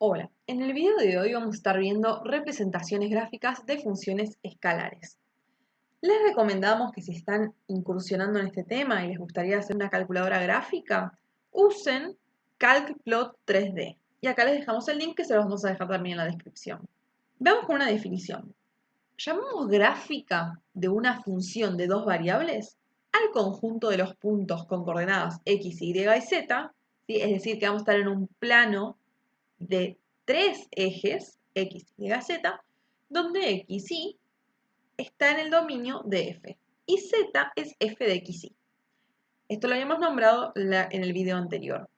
Hola, en el video de hoy vamos a estar viendo representaciones gráficas de funciones escalares. Les recomendamos que si están incursionando en este tema y les gustaría hacer una calculadora gráfica, usen CalcPlot 3D. Y acá les dejamos el link que se los vamos a dejar también en la descripción. Veamos con una definición. Llamamos gráfica de una función de dos variables al conjunto de los puntos con coordenadas x, y y z, ¿sí? Es decir, que vamos a estar en un plano de tres ejes, x, y, z, donde x, y está en el dominio de f y z es f de x, y. Esto lo habíamos nombrado en el video anterior.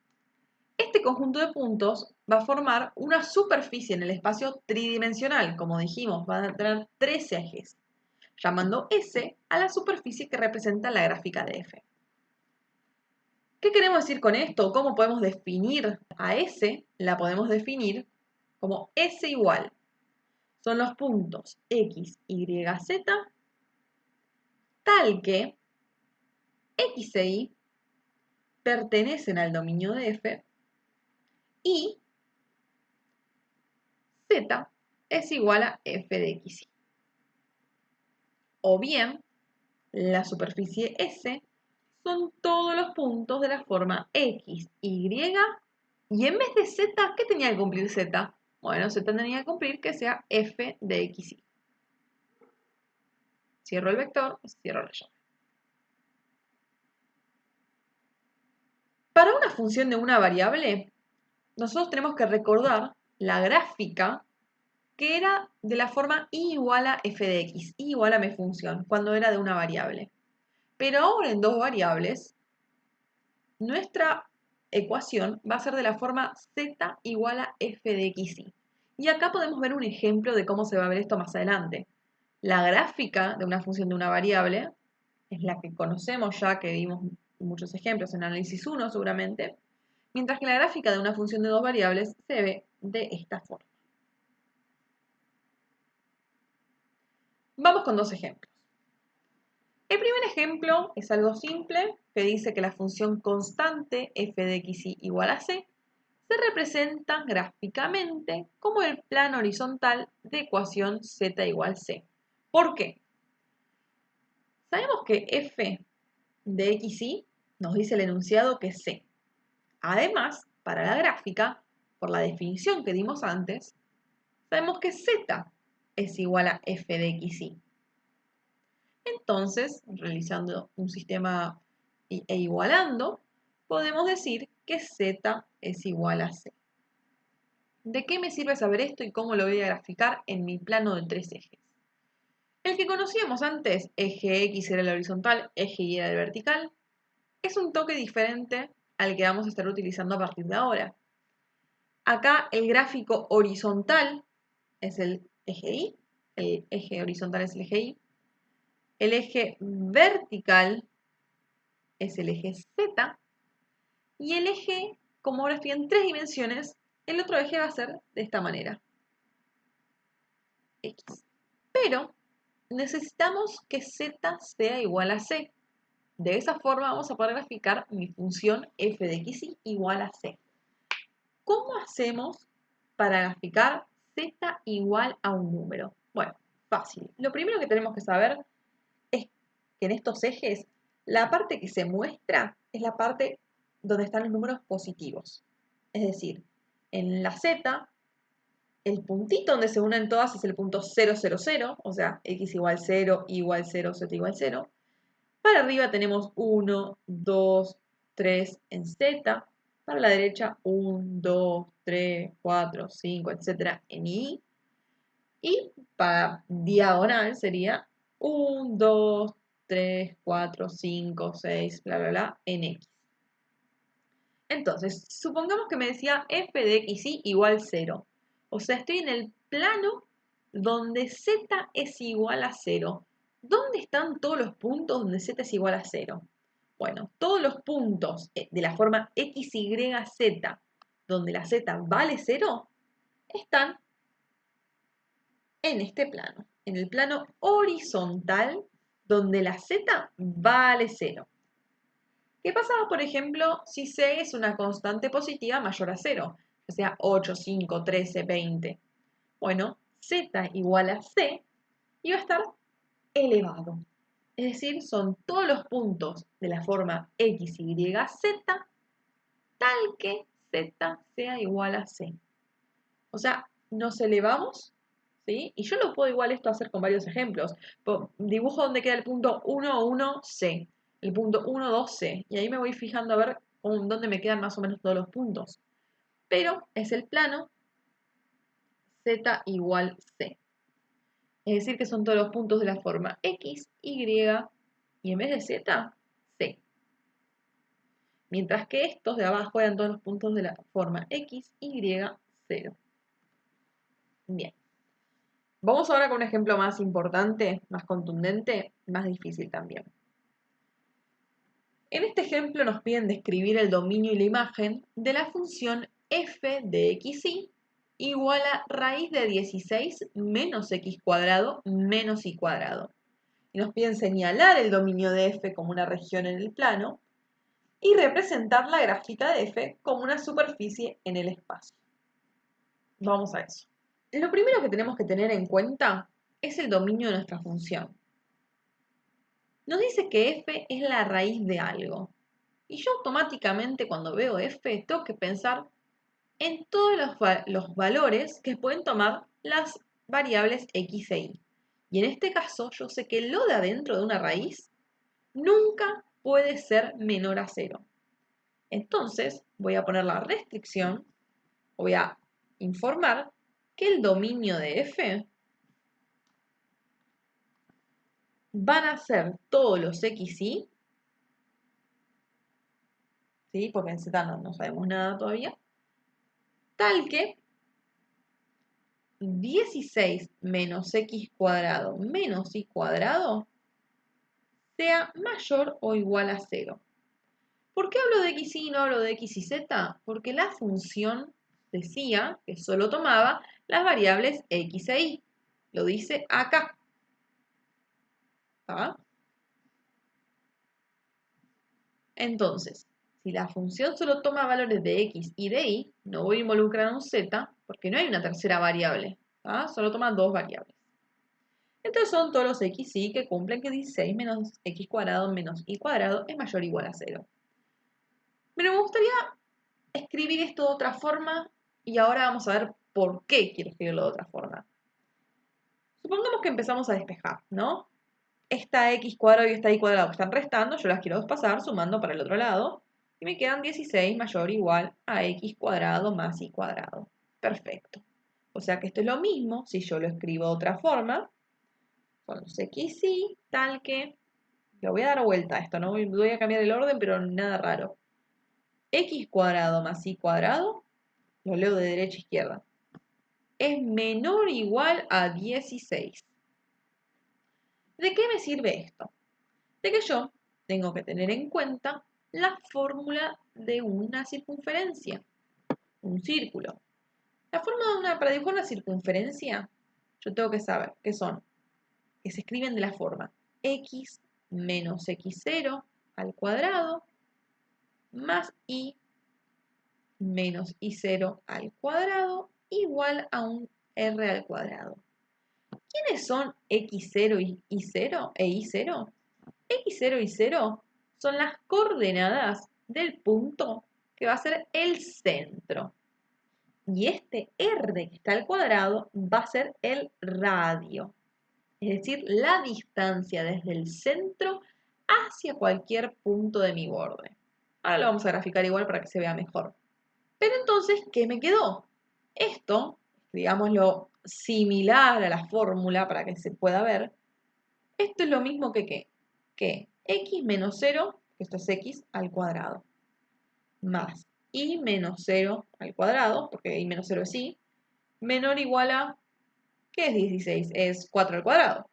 Este conjunto de puntos va a formar una superficie en el espacio tridimensional, como dijimos, va a tener tres ejes, llamando S a la superficie que representa la gráfica de f. ¿Qué queremos decir con esto? ¿Cómo podemos definir a S? La podemos definir como S igual. Son los puntos X, Y, Z, tal que X e Y pertenecen al dominio de F y Z es igual a F de X, Y. O bien, la superficie S son todos los puntos de la forma X, Y, y en vez de Z, ¿qué tenía que cumplir Z? Bueno, Z tenía que cumplir que sea F de X, Y. Cierro el vector, cierro la llave. Para una función de una variable, nosotros tenemos que recordar la gráfica que era de la forma y igual a f de x, y igual a mi función, cuando era de una variable. Pero ahora en dos variables, nuestra ecuación va a ser de la forma z igual a f de x, y. Y acá podemos ver un ejemplo de cómo se va a ver esto más adelante. La gráfica de una función de una variable es la que conocemos ya, que vimos muchos ejemplos en análisis 1 seguramente, mientras que la gráfica de una función de dos variables se ve de esta forma. Vamos con dos ejemplos. El primer ejemplo es algo simple, que dice que la función constante f de x, y igual a c se representa gráficamente como el plano horizontal de ecuación z igual c. ¿Por qué? Sabemos que f de x, y nos dice el enunciado que es c. Además, para la gráfica, por la definición que dimos antes, sabemos que z es igual a f de x, y. Entonces, realizando un sistema e igualando, podemos decir que z es igual a c. ¿De qué me sirve saber esto y cómo lo voy a graficar en mi plano de tres ejes? El que conocíamos antes, eje X era el horizontal, eje Y era el vertical, es un toque diferente al que vamos a estar utilizando a partir de ahora. Acá el gráfico horizontal es el eje Y, el eje horizontal es el eje Y, el eje vertical es el eje Z, y el eje, como ahora estoy en tres dimensiones, el otro eje va a ser de esta manera, X. Pero necesitamos que Z sea igual a C. De esa forma vamos a poder graficar mi función f de x, y igual a c. ¿Cómo hacemos para graficar z igual a un número? Bueno, fácil. Lo primero que tenemos que saber es que en estos ejes la parte que se muestra es la parte donde están los números positivos. Es decir, en la z, el puntito donde se unen todas es el punto 0, 0, 0, o sea, x igual 0, y igual 0, z igual 0. Para arriba tenemos 1, 2, 3 en Z. Para la derecha 1, 2, 3, 4, 5, etc. en Y. Y para diagonal sería 1, 2, 3, 4, 5, 6, bla, bla, bla, en X. Entonces, supongamos que me decía f de x, y igual 0. O sea, estoy en el plano donde z es igual a 0. ¿Dónde están todos los puntos donde z es igual a 0? Bueno, todos los puntos de la forma x, y, z, donde la z vale 0, están en este plano, en el plano horizontal, donde la z vale 0. ¿Qué pasa, por ejemplo, si c es una constante positiva mayor a 0? ya sea 8, 5, 13, 20. Bueno, z igual a c y va a estar elevado. Es decir, son todos los puntos de la forma x, y, z, tal que z sea igual a c. O sea, nos elevamos, ¿sí? Y yo lo puedo igual esto hacer con varios ejemplos. Dibujo donde queda el punto 1, 1, C. El punto 1, 2, C. Y ahí me voy fijando a ver dónde me quedan más o menos todos los puntos. Pero es el plano Z igual C. Es decir, que son todos los puntos de la forma X, Y, y en vez de Z, C. Mientras que estos de abajo eran todos los puntos de la forma X, Y, 0. Bien. Vamos ahora con un ejemplo más importante, más contundente, más difícil también. En este ejemplo nos piden describir el dominio y la imagen de la función f de xy igual a raíz de 16 menos x cuadrado menos y cuadrado. Y nos piden señalar el dominio de f como una región en el plano y representar la gráfica de f como una superficie en el espacio. Vamos a eso. Lo primero que tenemos que tener en cuenta es el dominio de nuestra función. Nos dice que f es la raíz de algo. Y yo automáticamente cuando veo f tengo que pensar en todos los valores que pueden tomar las variables x e y. Y en este caso yo sé que lo de adentro de una raíz nunca puede ser menor a 0. Entonces voy a poner la restricción, voy a informar que el dominio de f van a ser todos los x, y, ¿sí? Porque en z no sabemos nada todavía, tal que 16 menos x cuadrado menos y cuadrado sea mayor o igual a 0. ¿Por qué hablo de x, y no hablo de x y z? Porque la función decía que solo tomaba las variables x e y. Lo dice acá. ¿Está? Entonces, si la función solo toma valores de x y de y, no voy a involucrar un z porque no hay una tercera variable. ¿Está? Solo toma dos variables. Entonces son todos los x, y que cumplen que 16 menos x cuadrado menos y cuadrado es mayor o igual a 0. Pero me gustaría escribir esto de otra forma y ahora vamos a ver por qué quiero escribirlo de otra forma. Supongamos que empezamos a despejar, ¿no? Esta x cuadrado y esta y cuadrado que están restando, yo las quiero despasar sumando para el otro lado y me quedan 16 mayor o igual a x cuadrado más y cuadrado. Perfecto. O sea que esto es lo mismo si yo lo escribo de otra forma. Con los x, y tal que, le voy a dar vuelta a esto, no voy a cambiar el orden, pero nada raro. X cuadrado más y cuadrado, lo leo de derecha a izquierda, es menor o igual a 16. ¿De qué me sirve esto? De que yo tengo que tener en cuenta la fórmula de una circunferencia, un círculo. La fórmula para dibujar una circunferencia, yo tengo que saber que se escriben de la forma x menos x0 al cuadrado más y menos y0 al cuadrado igual a un r al cuadrado. ¿Quiénes son x0 y y0 e y0? x0 y 0 son las coordenadas del punto que va a ser el centro. Y este r que está al cuadrado va a ser el radio. Es decir, la distancia desde el centro hacia cualquier punto de mi borde. Ahora lo vamos a graficar igual para que se vea mejor. Pero entonces, ¿qué me quedó? Esto, digámoslo, similar a la fórmula para que se pueda ver. Esto es lo mismo que ¿qué? Que x menos 0, que esto es x al cuadrado, más y menos 0 al cuadrado, porque y menos 0 es y, menor o igual a, ¿qué es 16? Es 4 al cuadrado.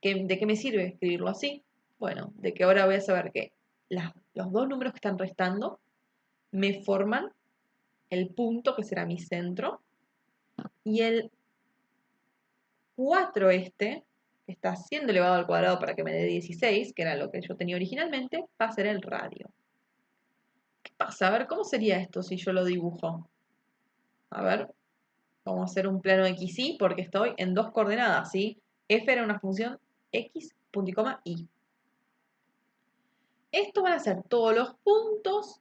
¿De qué me sirve escribirlo así? Bueno, de que ahora voy a saber que los dos números que están restando me forman el punto que será mi centro y el 4 que está siendo elevado al cuadrado para que me dé 16, que era lo que yo tenía originalmente, va a ser el radio. pasa? A ver, ¿cómo sería esto si yo lo dibujo? A ver, vamos a hacer un plano XY porque estoy en dos coordenadas, ¿sí? F era una función X, punto y coma, Y. Estos van a ser todos los puntos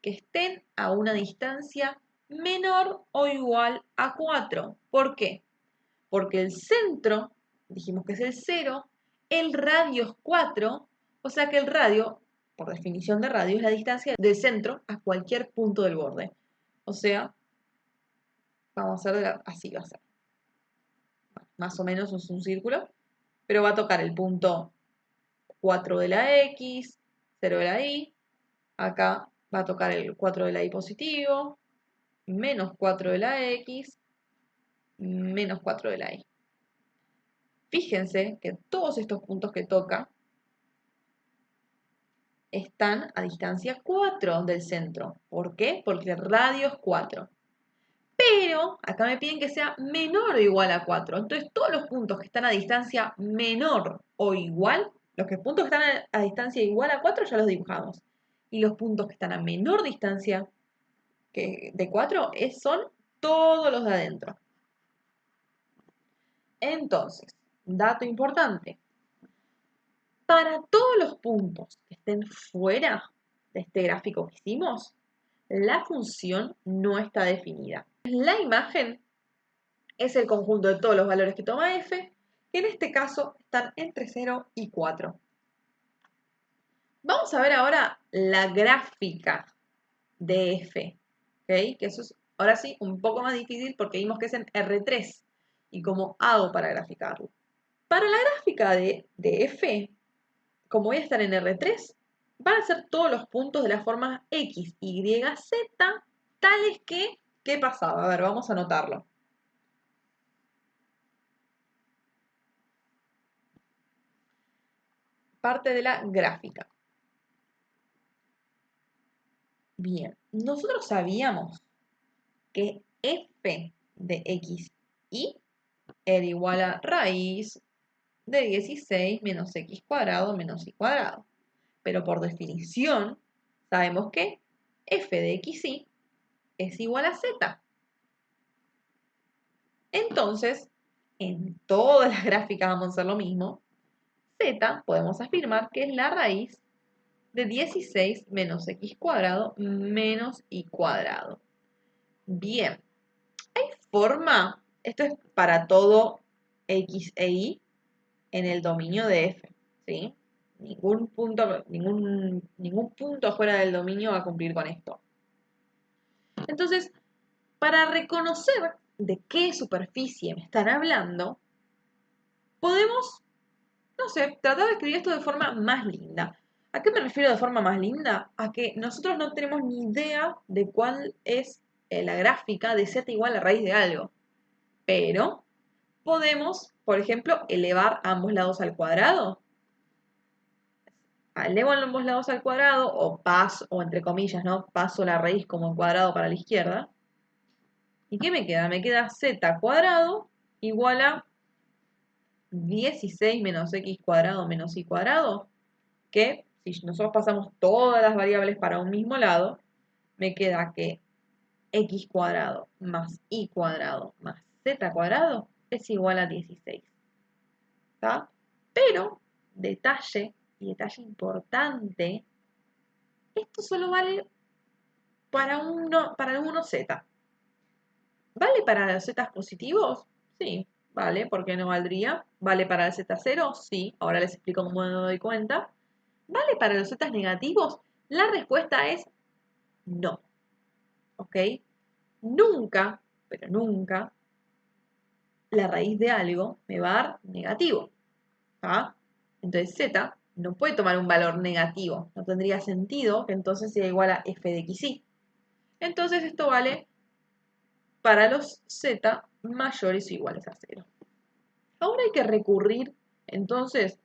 que estén a una distancia menor o igual a 4. ¿Por qué? Porque el centro, dijimos que es el 0, el radio es 4, o sea que el radio, por definición de radio, es la distancia del centro a cualquier punto del borde. O sea, vamos a hacer así, va a ser. Bueno, más o menos es un círculo, pero va a tocar el punto 4 de la X, 0 de la Y, acá va a tocar el 4 de la Y positivo, menos 4 de la X, menos 4 de la Y. Fíjense que todos estos puntos que toca están a distancia 4 del centro. ¿Por qué? Porque el radio es 4. Pero acá me piden que sea menor o igual a 4. Entonces todos los puntos que están a distancia menor o igual, los puntos que están a distancia igual a 4 ya los dibujamos. Y los puntos que están a menor distancia de 4 son todos los de adentro. Entonces, dato importante. Para todos los puntos que estén fuera de este gráfico que hicimos, la función no está definida. La imagen es el conjunto de todos los valores que toma f, que en este caso están entre 0 y 4. Vamos a ver ahora la gráfica de f, ¿okay? Que eso es ahora sí un poco más difícil porque vimos que es en R3 y cómo hago para graficarlo. Para la gráfica de f, como voy a estar en R3, van a ser todos los puntos de la forma X, Y, Z, tales que, ¿qué pasaba? A ver, vamos a anotarlo. Parte de la gráfica. Bien, nosotros sabíamos que f de x, y era igual a raíz de 16 menos x cuadrado menos y cuadrado. Pero por definición, sabemos que f de x, y es igual a z. Entonces, en todas las gráficas vamos a hacer lo mismo. Z podemos afirmar que es la raíz de 16 menos x cuadrado menos y cuadrado. Bien, ¿hay forma? Esto es para todo x e y en el dominio de f, ¿sí? Ningún punto afuera del dominio va a cumplir con esto. Entonces, para reconocer de qué superficie me están hablando, podemos, no sé, tratar de escribir esto de forma más linda. ¿A qué me refiero de forma más linda? A que nosotros no tenemos ni idea de cuál es la gráfica de z igual a raíz de algo. Pero podemos, por ejemplo, elevar ambos lados al cuadrado. Elevo ambos lados al cuadrado, o paso, o entre comillas, ¿no? Paso la raíz como en cuadrado para la izquierda. ¿Y qué me queda? Me queda z cuadrado igual a 16 menos x cuadrado menos y cuadrado, que si nosotros pasamos todas las variables para un mismo lado, me queda que x cuadrado más y cuadrado más z cuadrado es igual a 16. ¿Está? Pero, detalle, y detalle importante, esto solo vale para algunos z. ¿Vale para los z positivos? Sí, vale, ¿por qué no valdría? ¿Vale para el z0? Sí, ahora les explico cómo me doy cuenta. ¿Vale para los z negativos? La respuesta es no. ¿Ok? Nunca, pero nunca, la raíz de algo me va a dar negativo. ¿Ah? Entonces z no puede tomar un valor negativo. No tendría sentido que entonces sea igual a f de xy. Entonces esto vale para los z mayores o iguales a 0. Ahora hay que recurrir entonces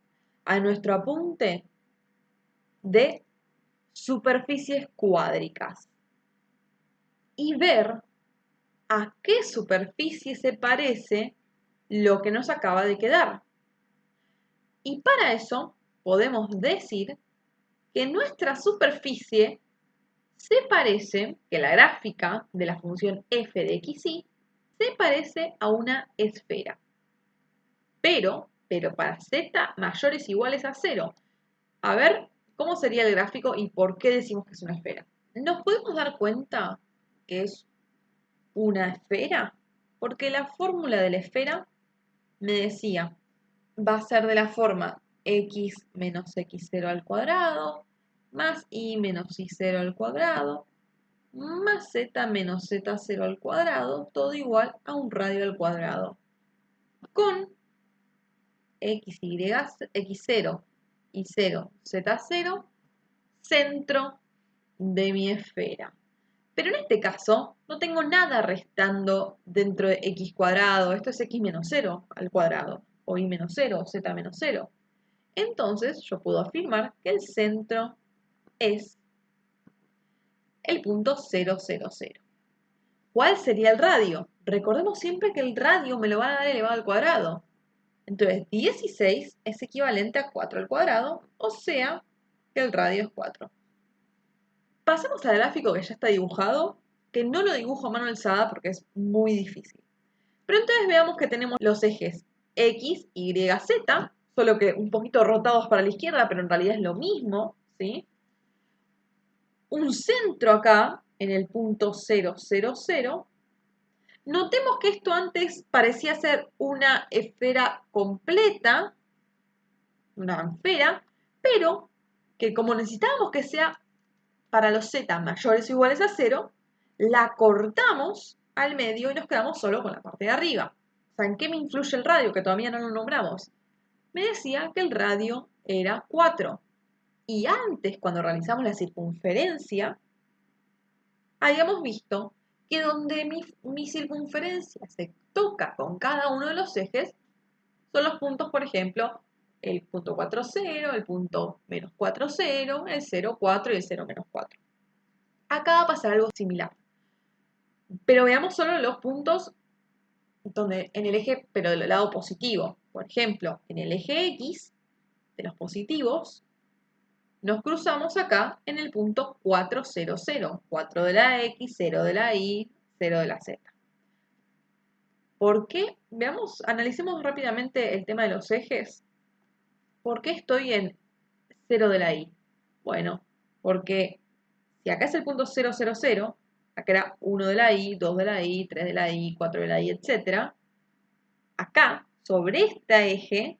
a nuestro apunte de superficies cuádricas y ver a qué superficie se parece lo que nos acaba de quedar. Y para eso podemos decir que nuestra superficie se parece, que la gráfica de la función f de xy se parece a una esfera. Pero para z mayores o iguales a 0. A ver, ¿cómo sería el gráfico y por qué decimos que es una esfera? ¿Nos podemos dar cuenta que es una esfera? Porque la fórmula de la esfera me decía, va a ser de la forma x menos x0 al cuadrado, más y menos y0 al cuadrado, más z menos z0 al cuadrado, todo igual a un radio al cuadrado, con x0 y 0, z0, centro de mi esfera. Pero en este caso no tengo nada restando dentro de x cuadrado, esto es x menos 0 al cuadrado, o y menos 0, o z menos 0. Entonces yo puedo afirmar que el centro es el punto 0, 0, 0. ¿Cuál sería el radio? Recordemos siempre que el radio me lo van a dar elevado al cuadrado. Entonces 16 es equivalente a 4 al cuadrado, o sea que el radio es 4. Pasemos al gráfico que ya está dibujado, que no lo dibujo a mano alzada porque es muy difícil. Pero entonces veamos que tenemos los ejes X, Y, Z, solo que un poquito rotados para la izquierda, pero en realidad es lo mismo, ¿sí? Un centro acá, en el punto 0, 0, 0. Notemos que esto antes parecía ser una esfera completa, una esfera, pero que como necesitábamos que sea para los z mayores o iguales a 0, la cortamos al medio y nos quedamos solo con la parte de arriba. O sea, ¿en qué me influye el radio? Que todavía no lo nombramos. Me decía que el radio era 4. Y antes, cuando realizamos la circunferencia, habíamos visto que donde mi circunferencia se toca con cada uno de los ejes, son los puntos, por ejemplo, el punto 4, 0, el punto menos 4, 0, el 0, 4 y el 0, menos 4. Acá va a pasar algo similar. Pero veamos solo los puntos donde en el eje, pero del lado positivo. Por ejemplo, en el eje X de los positivos, nos cruzamos acá en el punto 4, 0, 0. 4 de la X, 0 de la Y, 0 de la Z. ¿Por qué? Veamos, analicemos rápidamente el tema de los ejes. ¿Por qué estoy en 0 de la Y? Bueno, porque si acá es el punto 0, 0, 0, acá era 1 de la Y, 2 de la Y, 3 de la Y, 4 de la Y, etc. Acá, sobre este eje,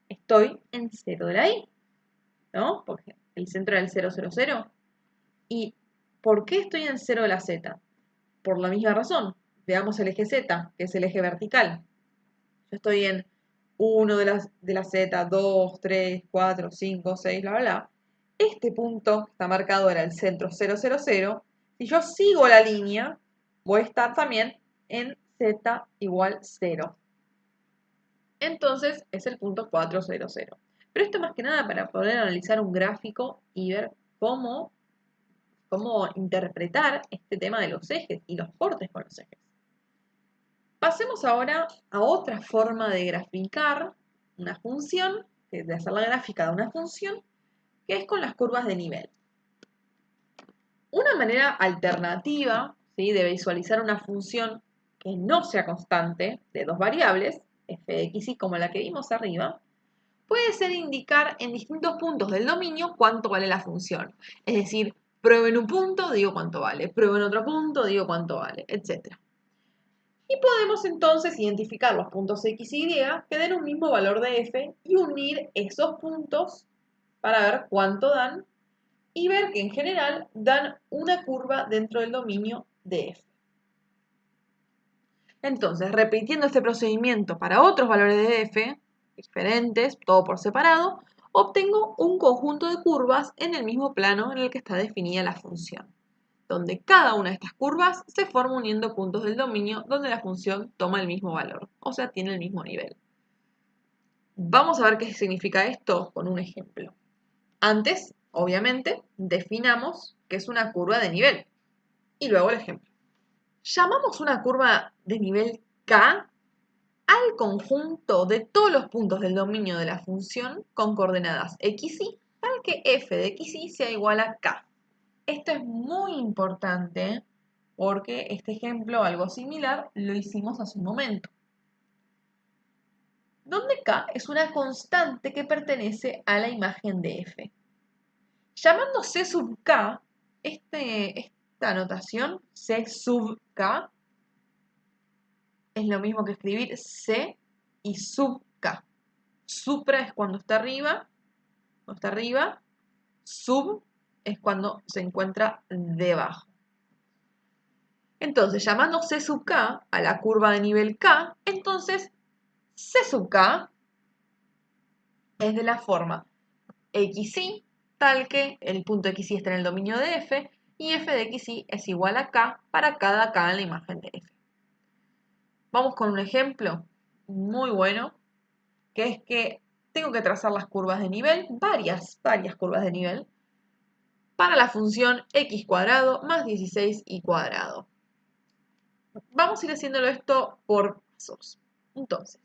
estoy en 0 de la Y, ¿no? Porque el centro era el 0, 0, 0. ¿Y por qué estoy en 0 de la Z? Por la misma razón. Veamos el eje Z, que es el eje vertical. Yo estoy en 1 de la Z, 2, 3, 4, 5, 6, bla, bla, bla. Este punto que está marcado era el centro 0, 0, 0. Si yo sigo la línea, voy a estar también en Z igual 0. Entonces es el punto 4, 0, 0. Pero esto más que nada para poder analizar un gráfico y ver cómo interpretar este tema de los ejes y los cortes con los ejes. Pasemos ahora a otra forma de graficar una función, de hacer la gráfica de una función, que es con las curvas de nivel. Una manera alternativa, ¿sí?, de visualizar una función que no sea constante de dos variables, f de x y como la que vimos arriba, puede ser indicar en distintos puntos del dominio cuánto vale la función. Es decir, pruebo en un punto, digo cuánto vale, pruebo en otro punto, digo cuánto vale, etc. Y podemos entonces identificar los puntos x y y que den un mismo valor de f y unir esos puntos para ver cuánto dan y ver que en general dan una curva dentro del dominio de f. Entonces, repitiendo este procedimiento para otros valores de f, diferentes, todo por separado, obtengo un conjunto de curvas en el mismo plano en el que está definida la función, donde cada una de estas curvas se forma uniendo puntos del dominio donde la función toma el mismo valor, o sea, tiene el mismo nivel. Vamos a ver qué significa esto con un ejemplo. Antes, obviamente, definamos qué es una curva de nivel, y luego el ejemplo. Llamamos una curva de nivel K al conjunto de todos los puntos del dominio de la función con coordenadas x y, para que f de x y sea igual a k. Esto es muy importante porque este ejemplo, algo similar, lo hicimos hace un momento. Donde K es una constante que pertenece a la imagen de F. Llamando C sub K, esta notación, C sub K, es lo mismo que escribir C y sub K. Supra es cuando está arriba, sub es cuando se encuentra debajo. Entonces, llamando C sub K a la curva de nivel K, entonces C sub K es de la forma xy, tal que el punto xy está en el dominio de F, y f de xy es igual a K para cada K en la imagen de F. Vamos con un ejemplo muy bueno, que es que tengo que trazar las curvas de nivel, varias curvas de nivel, para la función x cuadrado más 16y cuadrado. Vamos a ir haciéndolo esto por pasos. Entonces,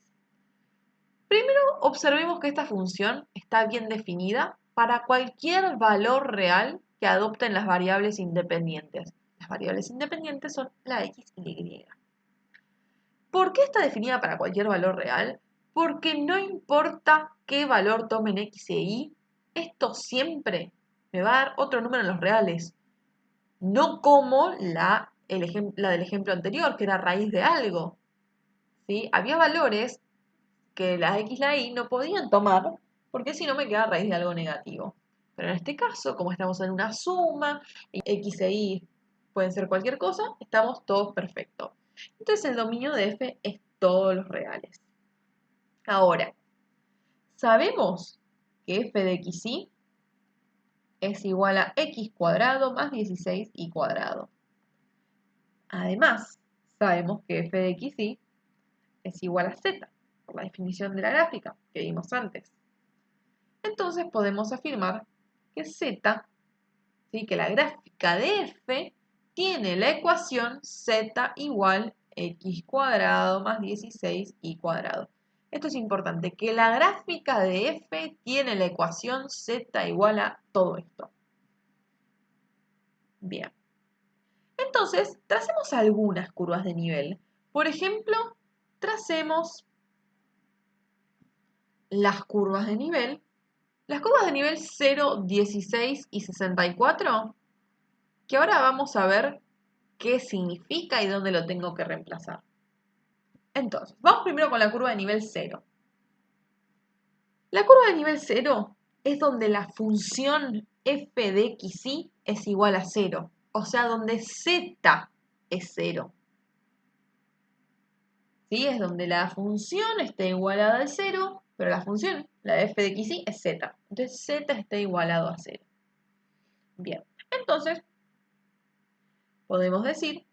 primero observemos que esta función está bien definida para cualquier valor real que adopten las variables independientes. Las variables independientes son la x y la y. ¿Por qué está definida para cualquier valor real? Porque no importa qué valor tomen x e y, esto siempre me va a dar otro número en los reales. No como la del ejemplo anterior, que era raíz de algo. ¿Sí? Había valores que la x y la y no podían tomar, porque si no me queda raíz de algo negativo. Pero en este caso, como estamos en una suma, y x e y pueden ser cualquier cosa, estamos todos perfectos. Entonces el dominio de f es todos los reales. Ahora, sabemos que f de xy es igual a x cuadrado más 16y cuadrado. Además, sabemos que f de xy es igual a z, por la definición de la gráfica que vimos antes. Entonces podemos afirmar que z, ¿sí? Que la gráfica de f tiene la ecuación z igual x cuadrado más 16y cuadrado. Esto es importante, que la gráfica de f tiene la ecuación z igual a todo esto. Bien. Entonces, tracemos algunas curvas de nivel. Por ejemplo, tracemos las curvas de nivel. Las curvas de nivel 0, 16 y 64, que ahora vamos a ver qué significa y dónde lo tengo que reemplazar. Entonces, vamos primero con la curva de nivel 0. La curva de nivel 0 es donde la función f de xy es igual a 0, o sea, donde z es 0. ¿Sí? Es donde la función está igualada al 0, pero la función, la de f de xy, es z. Entonces z está igualado a 0. Bien, entonces podemos decir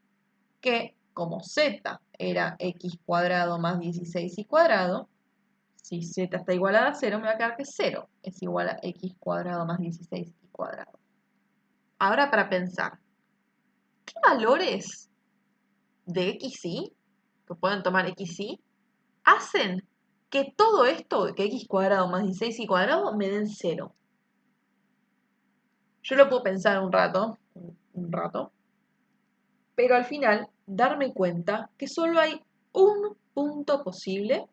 que como z era x cuadrado más 16y cuadrado, si z está igualada a 0, me va a quedar que 0 es igual a x cuadrado más 16y cuadrado. Ahora para pensar, ¿qué valores de xy, que pueden tomar xy, hacen que todo esto, que x cuadrado más 16y cuadrado, me den 0? Yo lo puedo pensar un rato, pero al final darme cuenta que solo hay un punto posible,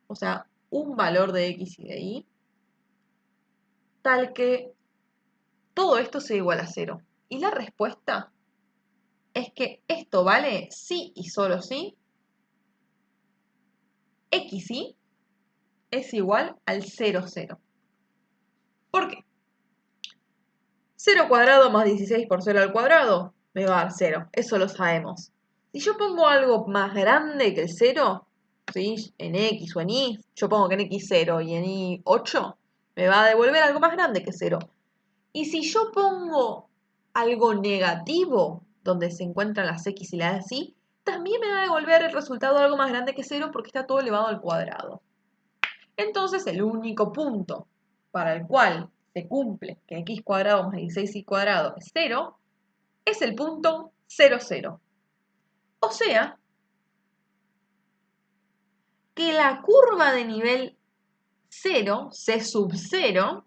o sea, un valor de x y de y, tal que todo esto sea igual a 0. Y la respuesta es que esto vale sí y solo sí, xy es igual al 0, 0. ¿Por qué? 0 cuadrado más 16 por 0 al cuadrado me va a dar 0, eso lo sabemos. Si yo pongo algo más grande que el 0, ¿sí? En x o en y, yo pongo que en x 0 y en y 8, me va a devolver algo más grande que 0. Y si yo pongo algo negativo, donde se encuentran las x y las y, también me va a devolver el resultado algo más grande que 0 porque está todo elevado al cuadrado. Entonces el único punto para el cual se cumple que x cuadrado más 16y cuadrado es 0, es el punto 0, 0. O sea, que la curva de nivel 0, C sub 0,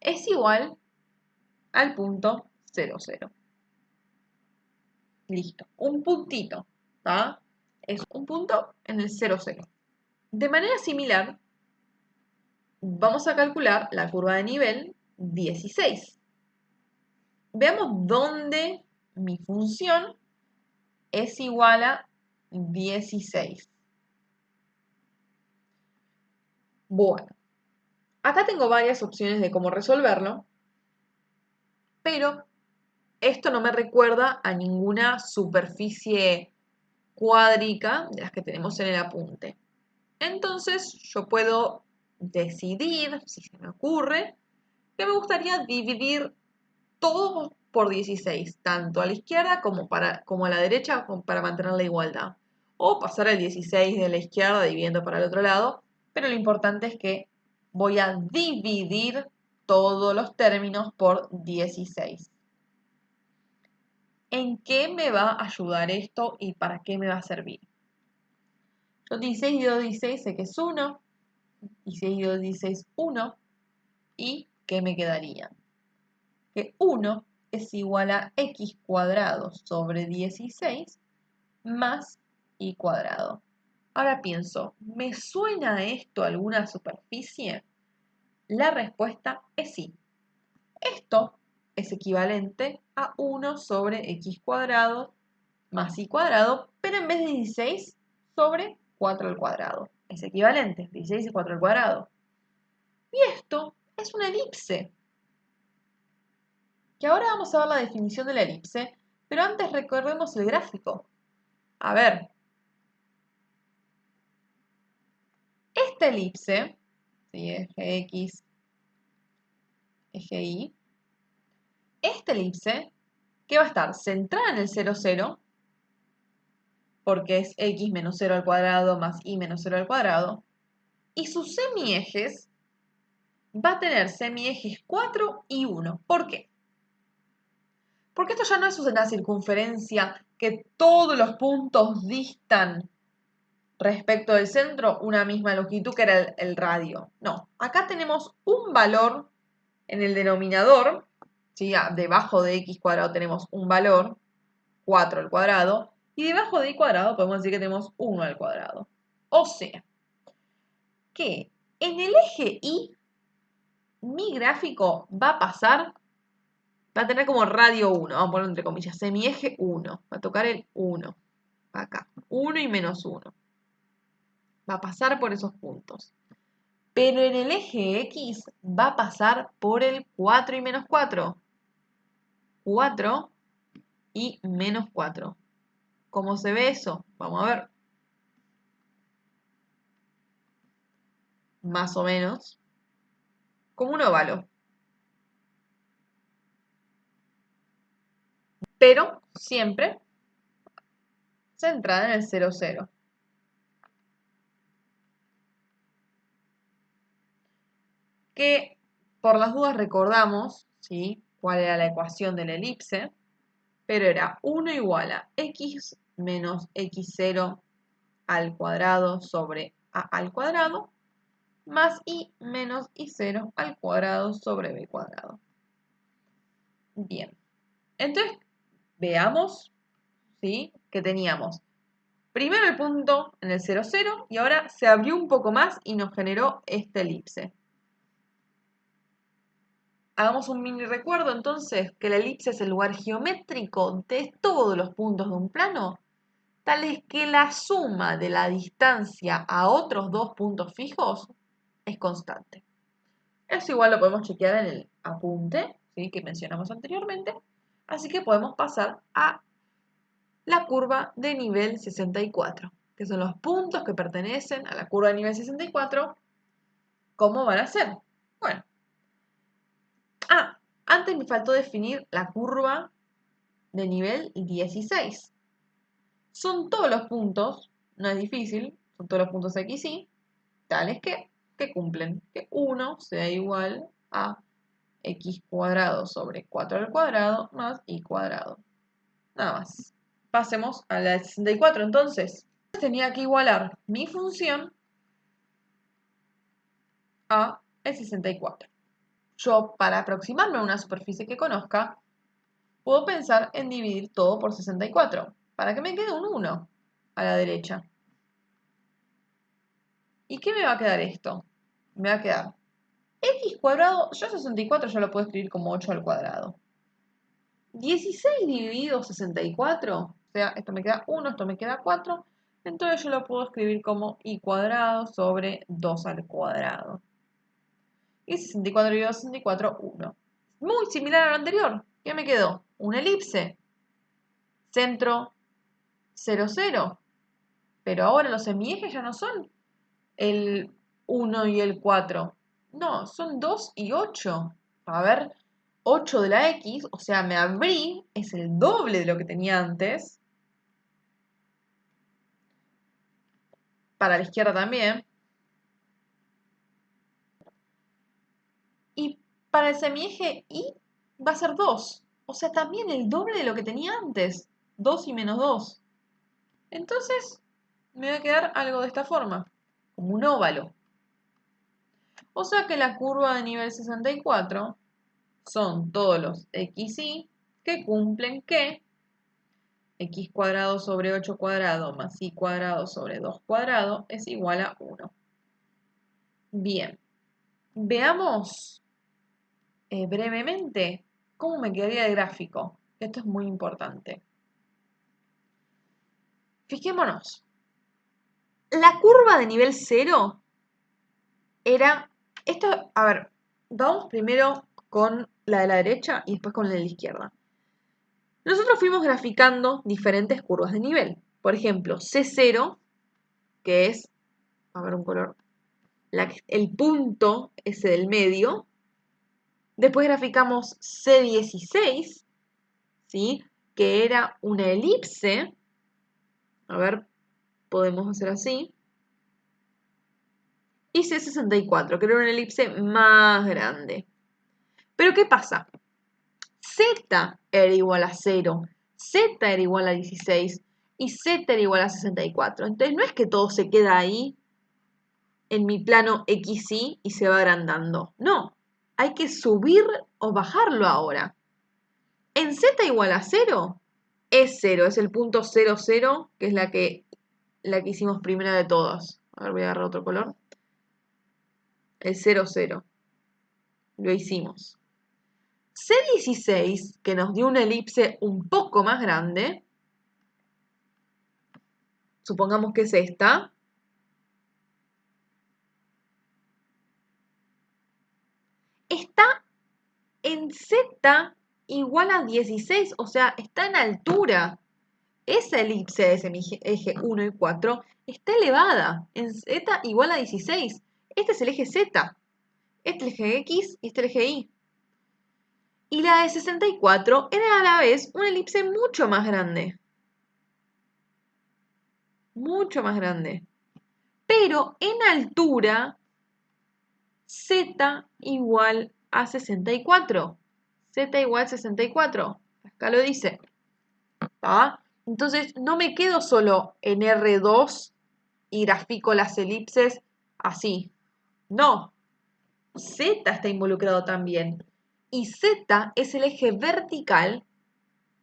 es igual al punto 0, 0. Listo. Un puntito, ¿tá? Es un punto en el 0, 0. De manera similar, vamos a calcular la curva de nivel 16. Veamos dónde mi función es igual a 16. Bueno, acá tengo varias opciones de cómo resolverlo, pero esto no me recuerda a ninguna superficie cuádrica de las que tenemos en el apunte. Entonces yo puedo decidir, si se me ocurre, que me gustaría dividir todo por 16, tanto a la izquierda como a la derecha para mantener la igualdad. O pasar el 16 de la izquierda dividiendo para el otro lado, pero lo importante es que voy a dividir todos los términos por 16. ¿En qué me va a ayudar esto y para qué me va a servir? Yo 16 dividido 16 sé que es 1, 16 dividido 16, 1, ¿y qué me quedaría? Que 1 es igual a x cuadrado sobre 16 más y cuadrado. Ahora pienso, ¿me suena esto a alguna superficie? La respuesta es sí. Esto es equivalente a 1 sobre x cuadrado más y cuadrado, pero en vez de 16 sobre 4 al cuadrado. Es equivalente, 16 y 4 al cuadrado. Y esto es una elipse. Que ahora vamos a ver la definición de la elipse, pero antes recordemos el gráfico. A ver, esta elipse, ¿sí? Eje X, eje Y, esta elipse, que va a estar centrada en el 0, 0, porque es x menos 0 al cuadrado más y menos 0 al cuadrado, y sus semiejes va a tener semiejes 4 y 1. ¿Por qué? Porque esto ya no es una circunferencia que todos los puntos distan respecto del centro una misma longitud que era el radio. No, acá tenemos un valor en el denominador, ¿sí? Debajo de x cuadrado tenemos un valor, 4 al cuadrado, y debajo de y cuadrado podemos decir que tenemos 1 al cuadrado. O sea, que en el eje Y, mi gráfico va a tener como radio 1, vamos a ponerlo entre comillas, semieje 1, va a tocar el 1, acá, 1 y menos 1. Va a pasar por esos puntos. Pero en el eje X va a pasar por el 4 y menos 4. 4 y menos 4. ¿Cómo se ve eso? Vamos a ver. Más o menos. Como un óvalo. Pero siempre centrada en el 0, 0. Que por las dudas recordamos, ¿sí?, cuál era la ecuación de la elipse, pero era 1 igual a x menos x0 al cuadrado sobre a al cuadrado más y menos y0 al cuadrado sobre b cuadrado. Bien, entonces veamos, ¿sí?, que teníamos primero el punto en el 0, 0 y ahora se abrió un poco más y nos generó esta elipse. Hagamos un mini recuerdo entonces que la elipse es el lugar geométrico de todos los puntos de un plano, tal es que la suma de la distancia a otros dos puntos fijos es constante. Eso igual lo podemos chequear en el apunte, ¿sí?, que mencionamos anteriormente, así que podemos pasar a la curva de nivel 64, que son los puntos que pertenecen a la curva de nivel 64. ¿Cómo van a ser? Bueno, antes me faltó definir la curva de nivel 16. Son todos los puntos, no es difícil, son todos los puntos X y tales que cumplen que 1 sea igual a x cuadrado sobre 4 al cuadrado más y cuadrado. Nada más. Pasemos a la 64 entonces. Tenía que igualar mi función a el 64. yo para aproximarme a una superficie que conozca, puedo pensar en dividir todo por 64, para que me quede un 1 a la derecha. ¿Y qué me va a quedar esto? Me va a quedar x cuadrado, yo 64 ya lo puedo escribir como 8 al cuadrado. 16 dividido 64, o sea, esto me queda 1, esto me queda 4, entonces yo lo puedo escribir como y cuadrado sobre 2 al cuadrado. Y 64 dividido 64, 1. Muy similar al anterior. ¿Qué me quedó? Una elipse. Centro 0, 0. Pero ahora los semiejes ya no son el 1 y el 4. No, son 2 y 8. A ver, 8 de la X, o sea, me abrí, es el doble de lo que tenía antes. Para la izquierda también. Y para el semieje Y va a ser 2. O sea, también el doble de lo que tenía antes. 2 y menos 2. Entonces, me va a quedar algo de esta forma, como un óvalo. O sea que la curva de nivel 64 son todos los xy que cumplen que x cuadrado sobre 8 cuadrado más y cuadrado sobre 2 cuadrado es igual a 1. Bien, veamos brevemente cómo me quedaría el gráfico. Esto es muy importante. Fijémonos. La curva de nivel 0 era... Esto, a ver, vamos primero con la de la derecha y después con la de la izquierda. Nosotros fuimos graficando diferentes curvas de nivel. Por ejemplo, C0, que es, a ver un color, el punto ese del medio. Después graficamos C16, ¿sí? Que era una elipse. A ver, podemos hacer así. Y C64, que era una elipse más grande. Pero ¿qué pasa? Z era igual a 0, Z era igual a 16 y Z era igual a 64. Entonces no es que todo se queda ahí en mi plano XY y se va agrandando. No, hay que subir o bajarlo ahora. En Z igual a 0 es 0, es el punto 0, 0, que es la que hicimos primera de todas. A ver, voy a agarrar otro color. El 0, 0. Lo hicimos. C16, que nos dio una elipse un poco más grande, supongamos que es esta, está en Z igual a 16, o sea, está en altura. Esa elipse de ese eje 1 y 4 está elevada, en Z igual a 16. Este es el eje Z, este es el eje X y este es el eje Y. Y la de 64 era a la vez una elipse mucho más grande. Mucho más grande. Pero en altura, Z igual a 64. Z igual a 64. Acá lo dice. ¿Está? Entonces no me quedo solo en R2 y grafico las elipses así. No. Z está involucrado también. Y Z es el eje vertical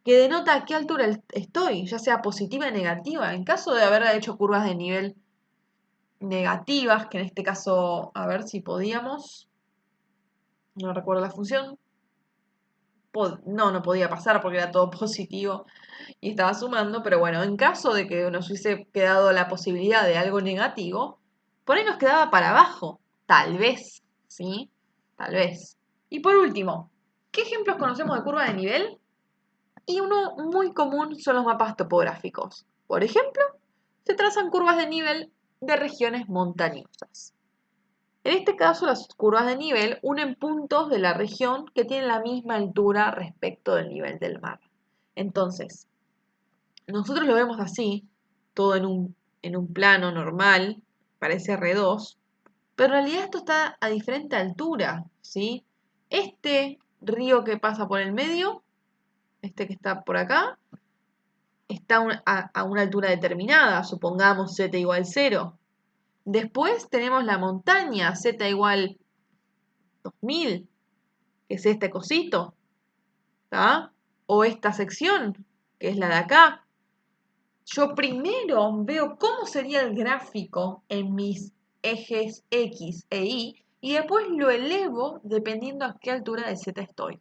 que denota a qué altura estoy, ya sea positiva o negativa. En caso de haber hecho curvas de nivel negativas, que en este caso, a ver si podíamos, no recuerdo la función, no podía pasar porque era todo positivo y estaba sumando, pero bueno, en caso de que nos hubiese quedado la posibilidad de algo negativo, por ahí nos quedaba para abajo, tal vez, ¿sí? Tal vez. Y por último, ¿qué ejemplos conocemos de curva de nivel? Y uno muy común son los mapas topográficos. Por ejemplo, se trazan curvas de nivel de regiones montañosas. En este caso, las curvas de nivel unen puntos de la región que tienen la misma altura respecto del nivel del mar. Entonces, nosotros lo vemos así, todo en un plano normal, parece R2, pero en realidad esto está a diferente altura, ¿sí? Este río que pasa por el medio, este que está por acá, está a una altura determinada, supongamos z igual 0. Después tenemos la montaña, z igual 2000. que es este cosito, ¿tá? O esta sección, que es la de acá. Yo primero veo cómo sería el gráfico en mis ejes X e Y y después lo elevo dependiendo a qué altura de Z estoy.